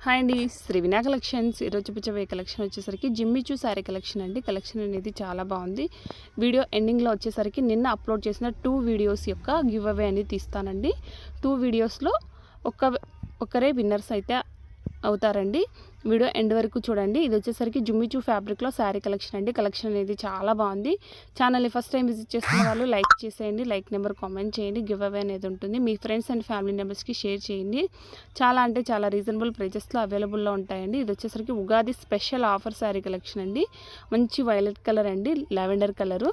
Hi అండి, Shri Vinayaka collections. ఈరోజు చూపించే కలెక్షన్ వచ్చేసరికి జిమ్మిచూ శారీ కలెక్షన్ అండి. కలెక్షన్ అనేది చాలా బాగుంది. వీడియో ఎండింగ్లో వచ్చేసరికి నిన్న అప్లోడ్ చేసిన 2 వీడియోస్ యొక్క గివ్ అవే అనేది తీస్తానండి. 2 వీడియోస్లో ఒక్కరే విన్నర్స్ అయితే అవుతారండి. వీడియో ఎండ్ వరకు చూడండి. ఇది వచ్చేసరికి జిమ్మిచూ ఫ్యాబ్రిక్లో శారీ కలెక్షన్ అండి. కలెక్షన్ అనేది చాలా బాగుంది. ఛానల్ని ఫస్ట్ టైం విజిట్ చేస్తున్న వాళ్ళు లైక్ చేసేయండి, లైక్ నెంబర్ కామెంట్ చేయండి. గివ్ అవే అనేది ఉంటుంది. మీ ఫ్రెండ్స్ అండ్ ఫ్యామిలీ మెంబర్స్కి షేర్ చేయండి. చాలా రీజనబుల్ ప్రైజెస్లో అవైలబుల్లో ఉంటాయండి. ఇది వచ్చేసరికి Ugadi special offer sari collection అండి. మంచి వైలెట్ కలర్ అండి, లావెండర్ కలరు.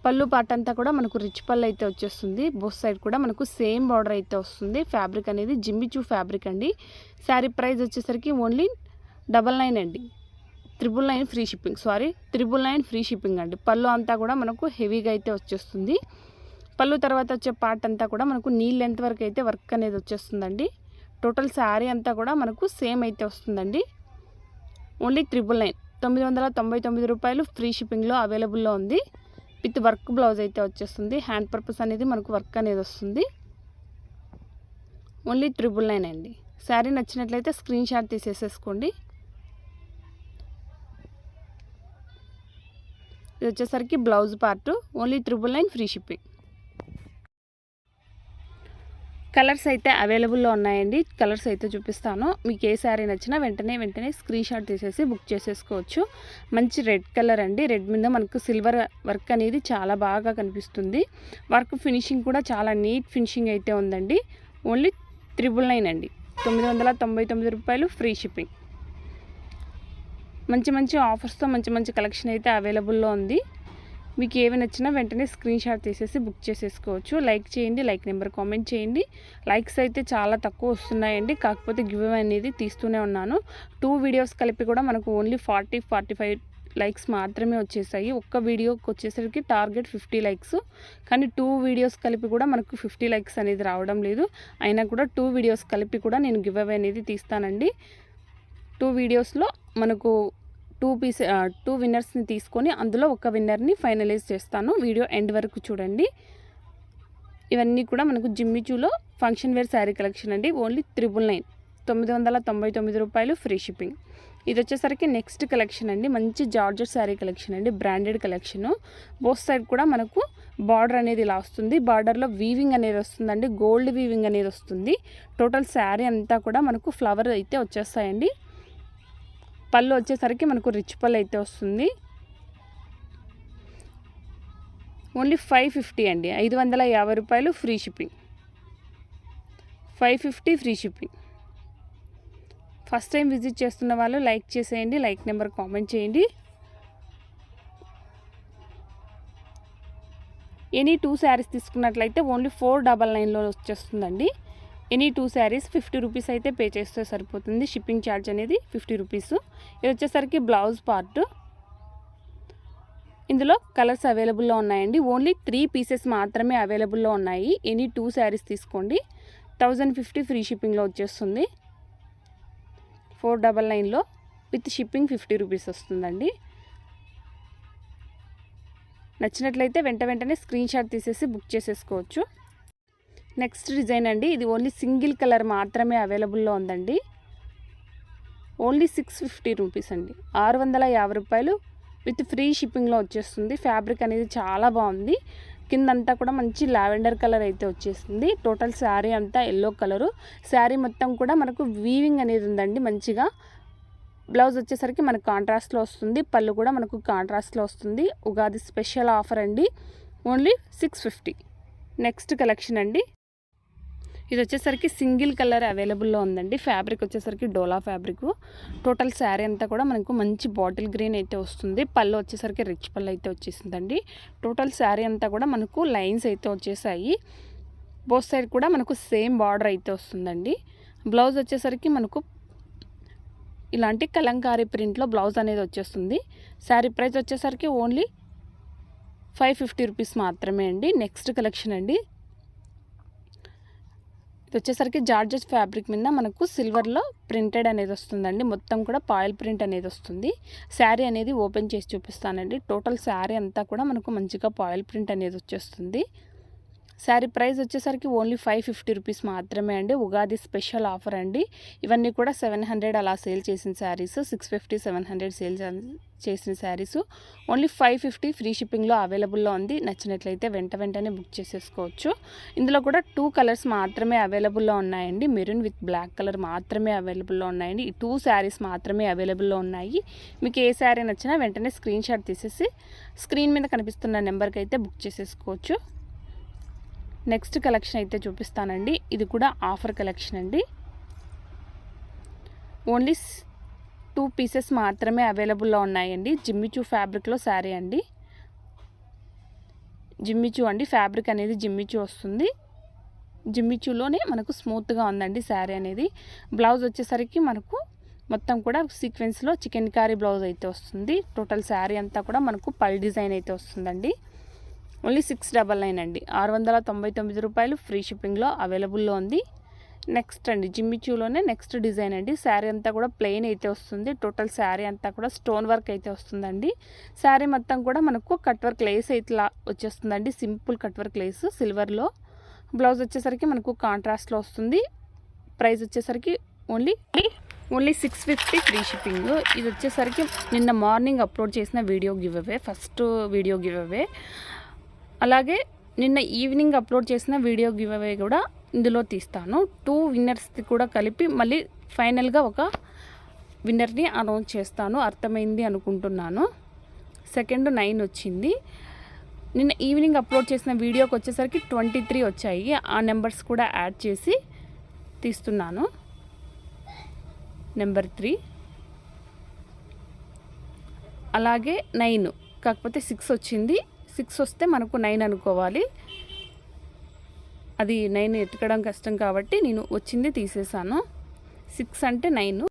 పళ్ళు పాట అంతా కూడా మనకు రిచ్ పళ్ళు అయితే వచ్చేస్తుంది. బోత్ సైడ్ కూడా మనకు సేమ్ బార్డర్ అయితే వస్తుంది. ఫ్యాబ్రిక్ అనేది జిమ్మిచూ ఫ్యాబ్రిక్ అండి. శారీ ప్రైస్ వచ్చేసరికి ఓన్లీ 99 అండి. 999 ఫ్రీ షిప్పింగ్. 999 ఫ్రీ షిప్పింగ్ అండి. పళ్ళు అంతా కూడా మనకు హెవీగా అయితే వచ్చేస్తుంది. పళ్ళు తర్వాత వచ్చే పార్ట్ అంతా కూడా మనకు నీ లెంత్ వరకు అయితే వర్క్ అనేది వచ్చేస్తుందండి. టోటల్ శారీ అంతా కూడా మనకు సేమ్ అయితే వస్తుందండి. ఓన్లీ 999 రూపాయలు ఫ్రీ షిప్పింగ్లో అవైలబుల్లో ఉంది. విత్ వర్క్ బ్లౌజ్ అయితే వచ్చేస్తుంది. హ్యాండ్ పర్పస్ అనేది మనకు వర్క్ అనేది వస్తుంది. ఓన్లీ 999 అండి. శారీ నచ్చినట్లయితే స్క్రీన్ షాట్ తీసేసేసుకోండి. ఇది వచ్చేసరికి blouse part. Only 999 free shipping. Colours అయితే అవైలబుల్లో ఉన్నాయండి. కలర్స్ అయితే చూపిస్తాను. మీకు ఏ శారీ నచ్చినా వెంటనే స్క్రీన్ షాట్ తీసేసి బుక్ చేసేసుకోవచ్చు. మంచి రెడ్ కలర్ అండి. రెడ్ మీద మనకు సిల్వర్ వర్క్ అనేది చాలా బాగా కనిపిస్తుంది. వర్క్ ఫినిషింగ్ కూడా చాలా నీట్ ఫినిషింగ్ అయితే ఉందండి. ఓన్లీ 999 అండి. 999 రూపాయలు ఫ్రీ షిప్పింగ్. మంచి ఆఫర్స్తో మంచి కలెక్షన్ అయితే అవైలబుల్లో ఉంది. మీకు ఏవి నచ్చినా వెంటనే స్క్రీన్ షాట్ తీసేసి బుక్ చేసేసుకోవచ్చు. లైక్ చేయండి, లైక్ నెంబర్ కామెంట్ చేయండి. లైక్స్ అయితే చాలా తక్కువ వస్తున్నాయండి. కాకపోతే గివ్ అవే అనేది తీస్తూనే ఉన్నాను. 2 వీడియోస్ కలిపి కూడా మనకు ఓన్లీ 40-45 లైక్స్ మాత్రమే వచ్చేసాయి. ఒక్క వీడియోకి వచ్చేసరికి టార్గెట్ 50 లైక్స్. కానీ 2 వీడియోస్ కలిపి కూడా మనకు 50 లైక్స్ అనేది రావడం లేదు. అయినా కూడా 2 వీడియోస్ కలిపి కూడా నేను గివ్ అవే అనేది తీస్తానండి. 2 వీడియోస్లో మనకు 2 విన్నర్స్ని తీసుకొని అందులో ఒక విన్నర్ని ఫైనలైజ్ చేస్తాను. వీడియో ఎండ్ వరకు చూడండి. ఇవన్నీ కూడా మనకు జిమ్మిచూలో ఫంక్షన్ వేర్ శారీ కలెక్షన్ అండి. ఓన్లీ 999 రూపాయలు ఫ్రీ షిప్పింగ్. ఇది వచ్చేసరికి నెక్స్ట్ కలెక్షన్ అండి. మంచి జార్జెట్ శారీ కలెక్షన్ అండి. Branded collection. బోత్ సైడ్ కూడా మనకు బార్డర్ అనేది ఇలా వస్తుంది. బార్డర్లో వీవింగ్ అనేది వస్తుందండి. గోల్డ్ వీవింగ్ అనేది వస్తుంది. టోటల్ శారీ అంతా కూడా మనకు ఫ్లవర్ అయితే వచ్చేస్తాయండి. పళ్ళు వచ్చేసరికి మనకు రిచ్ పళ్ళు అయితే వస్తుంది. ఓన్లీ 550 అండి. 550 రూపాయలు free shipping. 550 free shipping. First time visit చేస్తున్న వాళ్ళు లైక్ చేసేయండి, లైక్ నెంబర్ కామెంట్ చేయండి. ఎనీ 2 శారీస్ తీసుకున్నట్లయితే ఓన్లీ 499లో వచ్చేస్తుందండి. ఎనీ 2 శారీస్ 50 రూపీస్ అయితే పే చేస్తే సరిపోతుంది. షిప్పింగ్ ఛార్జ్ అనేది 50 రూపీస్. ఇది వచ్చేసరికి బ్లౌజ్ పార్ట్. ఇందులో కలర్స్ అవైలబుల్లో ఉన్నాయండి. ఓన్లీ 3 పీసెస్ మాత్రమే అవైలబుల్లో ఉన్నాయి. ఎనీ 2 శారీస్ తీసుకోండి. 1050 ఫ్రీ షిప్పింగ్లో వచ్చేస్తుంది. 499లో విత్ షిప్పింగ్ 50 రూపీస్ వస్తుందండి. నచ్చినట్లయితే వెంటనే స్క్రీన్ షాట్ తీసేసి బుక్ చేసేసుకోవచ్చు. నెక్స్ట్ డిజైన్ అండి. ఇది ఓన్లీ సింగిల్ కలర్ మాత్రమే అవైలబుల్లో ఉందండి. ఓన్లీ 650 రూపీస్ అండి. 650 రూపాయలు విత్ ఫ్రీ షిప్పింగ్లో వచ్చేస్తుంది. ఫ్యాబ్రిక్ అనేది చాలా బాగుంది. కిందంతా కూడా మంచి లావెండర్ కలర్ అయితే వచ్చేస్తుంది. టోటల్ శారీ అంతా ఎల్లో కలరు. శారీ మొత్తం కూడా మనకు వీవింగ్ అనేది ఉందండి మంచిగా. బ్లౌజ్ వచ్చేసరికి మనకు కాంట్రాస్ట్లో వస్తుంది. పళ్ళు కూడా మనకు కాంట్రాస్ట్లో వస్తుంది. ఉగాది స్పెషల్ ఆఫర్ అండి. ఓన్లీ 650. నెక్స్ట్ కలెక్షన్ అండి. ఇది వచ్చేసరికి సింగిల్ కలర్ అవైలబుల్లో ఉందండి. ఫ్యాబ్రిక్ వచ్చేసరికి డోలా ఫ్యాబ్రిక్. టోటల్ శారీ అంతా కూడా మనకు మంచి బాటిల్ గ్రీన్ అయితే వస్తుంది. పళ్ళు వచ్చేసరికి రిచ్ పళ్ళు అయితే వచ్చేసిందండి. టోటల్ శారీ అంతా కూడా మనకు లైన్స్ అయితే వచ్చేసాయి. బోత్ సైడ్ కూడా మనకు సేమ్ బార్డర్ అయితే వస్తుందండి. బ్లౌజ్ వచ్చేసరికి మనకు ఇలాంటి కలంకారీ ప్రింట్లో బ్లౌజ్ అనేది వచ్చేస్తుంది. శారీ ప్రైస్ వచ్చేసరికి ఓన్లీ 550 రూపీస్ మాత్రమే అండి. నెక్స్ట్ కలెక్షన్ అండి. ఇది వచ్చేసరికి జార్జెట్ ఫ్యాబ్రిక్ మీద మనకు సిల్వర్లో ప్రింటెడ్ అనేది వస్తుందండి. మొత్తం కూడా పాయిల్ ప్రింట్ అనేది వస్తుంది. శారీ అనేది ఓపెన్ చేసి చూపిస్తానండి. టోటల్ శారీ అంతా కూడా మనకు మంచిగా పాయిల్ ప్రింట్ అనేది వచ్చేస్తుంది. శారీ ప్రైస్ వచ్చేసరికి ఓన్లీ 550 రూపీస్ మాత్రమే అండి. ఉగాది స్పెషల్ ఆఫర్ అండి. ఇవన్నీ కూడా 700 అలా సేల్ చేసిన శారీస్, 650 700 సేల్ చేసిన శారీస్ ఓన్లీ 550 ఫ్రీ షిప్పింగ్లో అవైలబుల్లో ఉంది. నచ్చినట్లయితే వెంటనే బుక్ చేసేసుకోవచ్చు. ఇందులో కూడా 2 కలర్స్ మాత్రమే అవైలబుల్లో ఉన్నాయండి. మెరూన్ విత్ బ్లాక్ కలర్ మాత్రమే అవైలబుల్లో ఉన్నాయండి. ఈ 2 శారీస్ మాత్రమే అవైలబుల్లో ఉన్నాయి. మీకు ఏ శారీ నచ్చినా వెంటనే స్క్రీన్ షాట్ తీసేసి స్క్రీన్ మీద కనిపిస్తున్న నెంబర్కి అయితే బుక్ చేసేసుకోవచ్చు. నెక్స్ట్ కలెక్షన్ అయితే చూపిస్తానండి. ఇది కూడా ఆఫర్ కలెక్షన్ అండి. ఓన్లీ 2 పీసెస్ మాత్రమే అవైలబుల్లో ఉన్నాయండి. జిమ్మిచూ ఫ్యాబ్రిక్లో శారీ అండి. జిమ్మిచూ అండి, ఫ్యాబ్రిక్ అనేది జిమ్మిచూ వస్తుంది. జిమ్మిచూలోనే మనకు స్మూత్గా ఉందండి శారీ అనేది. బ్లౌజ్ వచ్చేసరికి మనకు మొత్తం కూడా సీక్వెన్స్లో చికెన్ కారీ బ్లౌజ్ అయితే వస్తుంది. టోటల్ శారీ అంతా కూడా మనకు పల్ డిజైన్ అయితే వస్తుందండి. ఓన్లీ 699 అండి. 699 రూపాయలు ఫ్రీ షిప్పింగ్లో అవైలబుల్లో ఉంది. నెక్స్ట్ అండి, జిమ్మిచూలోనే నెక్స్ట్ డిజైన్ అండి. శారీ అంతా కూడా ప్లెయిన్ అయితే వస్తుంది. టోటల్ శారీ అంతా కూడా స్టోన్ వర్క్ అయితే వస్తుందండి. శారీ మొత్తం కూడా మనకు కట్ వర్క్ లేస్ ఇట్లా వచ్చేస్తుందండి. సింపుల్ కట్ వర్క్ లేస్ సిల్వర్లో. బ్లౌజ్ వచ్చేసరికి మనకు కాంట్రాస్ట్లో వస్తుంది. ప్రైస్ వచ్చేసరికి ఓన్లీ 650 ఫ్రీ షిప్పింగ్. ఇది వచ్చేసరికి నిన్న మార్నింగ్ అప్లోడ్ చేసిన video give away, first video give away. అలాగే నిన్న ఈవినింగ్ అప్లోడ్ చేసిన వీడియో గివ్ అవే కూడా ఇందులో తీస్తాను. 2 విన్నర్స్ది కూడా కలిపి మళ్ళీ ఫైనల్గా ఒక విన్నర్ని అనౌన్స్ చేస్తాను. అర్థమైంది అనుకుంటున్నాను. సెకండ్ 9 వచ్చింది. నిన్న ఈవినింగ్ అప్లోడ్ చేసిన వీడియోకి వచ్చేసరికి 23 వచ్చాయి. ఆ నెంబర్స్ కూడా యాడ్ చేసి తీస్తున్నాను. నెంబర్ 3 అలాగే 9, కాకపోతే 6 వచ్చింది. 6 వస్తే మనకు 9 అనుకోవాలి. అది 9 ఎత్తుకడం కష్టం కాబట్టి నేను వచ్చింది తీసేసాను. 6 అంటే 9.